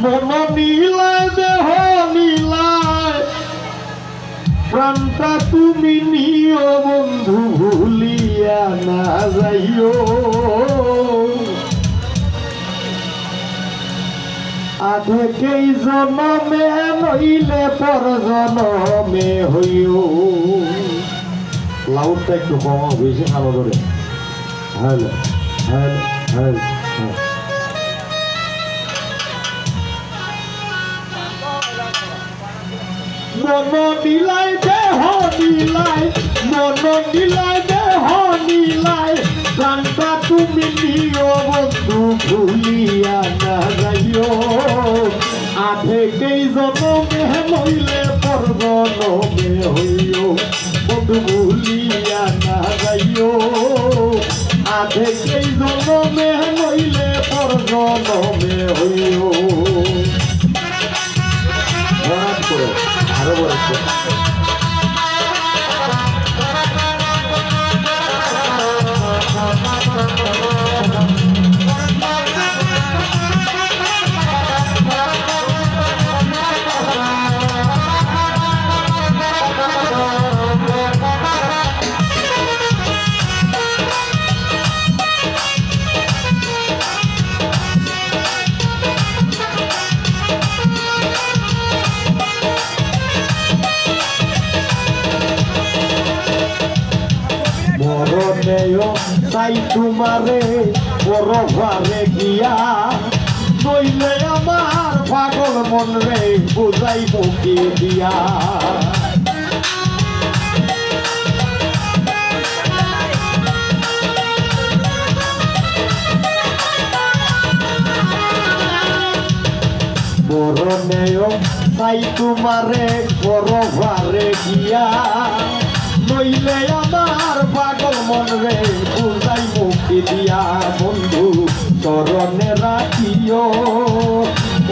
মন নীলায় দেহ নীলায় প্রাণটা তুমি নিও বন্ধু ভুলিয়া না যাইও আধেকেই জনমে নইলে পর জনমে হইও লাউডটা একটু কমাও বেশি ভালো করে হ্যালো হ্যালো হ্যালো মন নীলায় দেহ নীলায় মন নীলায় দেহ নীলায় প্রাণটা তুমি নিও বন্ধু ভুলিয়া না যাইও আধেকেই জনমে নইলে পর জনমে হইও বন্ধু ভুলিয়া না যাইও আধেকেই জনমে নইলে পর জনমে হইও আরো বলছো মরণেও তাই তোমারে পরভারে গিয়া নইলে আমার পাগল মন রে বুঝাই মুখে দিয়া মরণেও তাই তোমারে পরভারে গিয়া নইলে আমার পাগল মন রে বুঝাই মুক্তি দিয়া বন্ধু চরণে রাখিও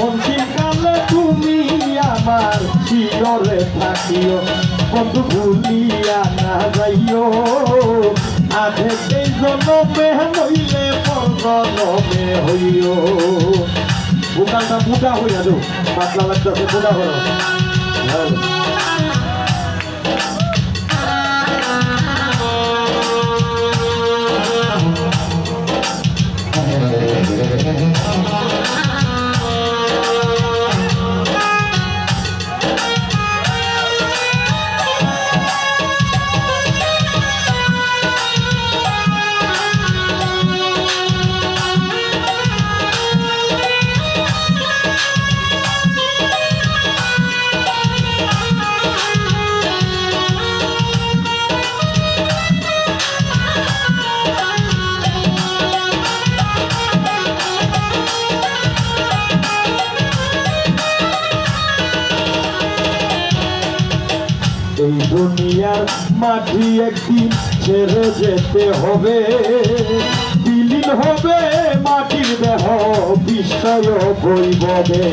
অন্তিমকালে তুমি আমার শিরে থাকিও বন্ধু ভুলিয়া না যাইও আধেকেই জনমে নইলে পর জনমে হইও বুকালটা বুটা হইয়া দো পাতলা লাগতেছে বুটা হলো এই দুনিয়ার মাটি একদিন ছেড়ে যেতে হবে বিলীন হবে মাটির দেহ বিস্ময় বৈভবে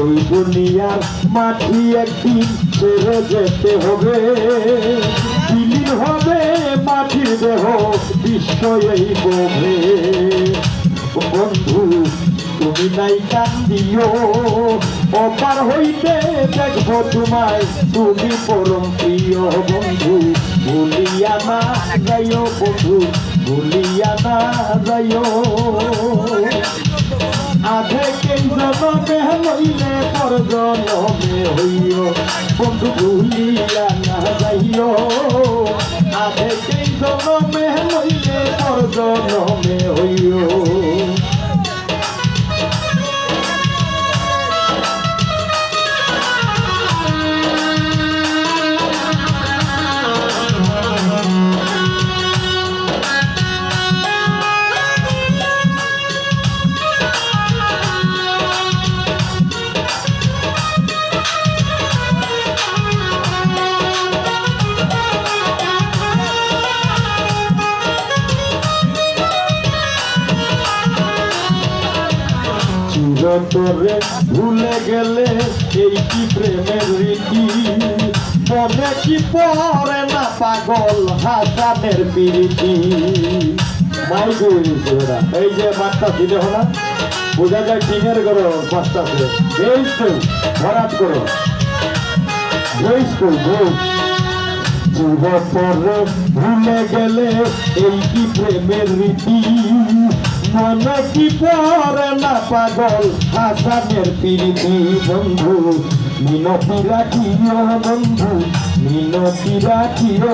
এই দুনিয়ার মাটি একদিন ছেড়ে যেতে হবে বিলীন হবে মাটির দেহ বিস্ময়ই বোধে বন্ধু তুমি নাই কান্দিও অপার হইতে দেখবো তোমায় তুমি পরম প্রিয় বন্ধু ভুলিয়া না যাইও বন্ধু ভুলিয়া না যাইও আধেকেই জনমে হইলে পর জনমে হইও বন্ধু ভুলিয়া না যাইও আধেকেই জনমে হইলে পর জনমে হইও চিরতরে ভুলে গেলে এই কি প্রেমের রীতি মনে কি পড়ে না পাগল হাসানের প্রীতি মাই করে দিচ্ছে ওরা এই যে মারতাছি দেখো না বোঝা যায় টিনের করো মারতাছে এই তো ভরাট করো চিরতরে ভুলে গেলে এই কি প্রেমের রীতি মনে কি পড়ে না পাগল হাসানের প্রীতি বন্ধু মিনতি রাখিও বন্ধু মিনতি রাখিও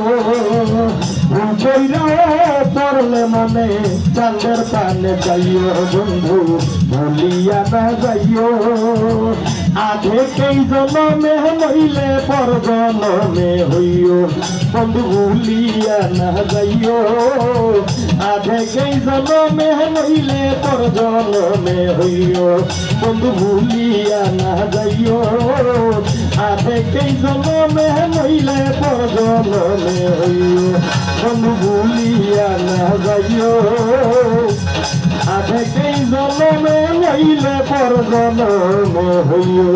ভুল কইরাও পড়লে মনে চাঁদের পানে যাইও বন্ধু ভুলিয়া না যাইও আগে কেই জনমে নইলে পর জনমে হইও বন্ধু ভুলিয়া না যাইও আগে কেই জনমে নইলে পর জনমে হইও বন্ধু ভুলিয়া না যাইও আগে কেই জনমে নইলে পর জনমে হইও বন্ধু ভুলিয়া না যাইও আগে কেই জনমে নইলে পর জনমে হইও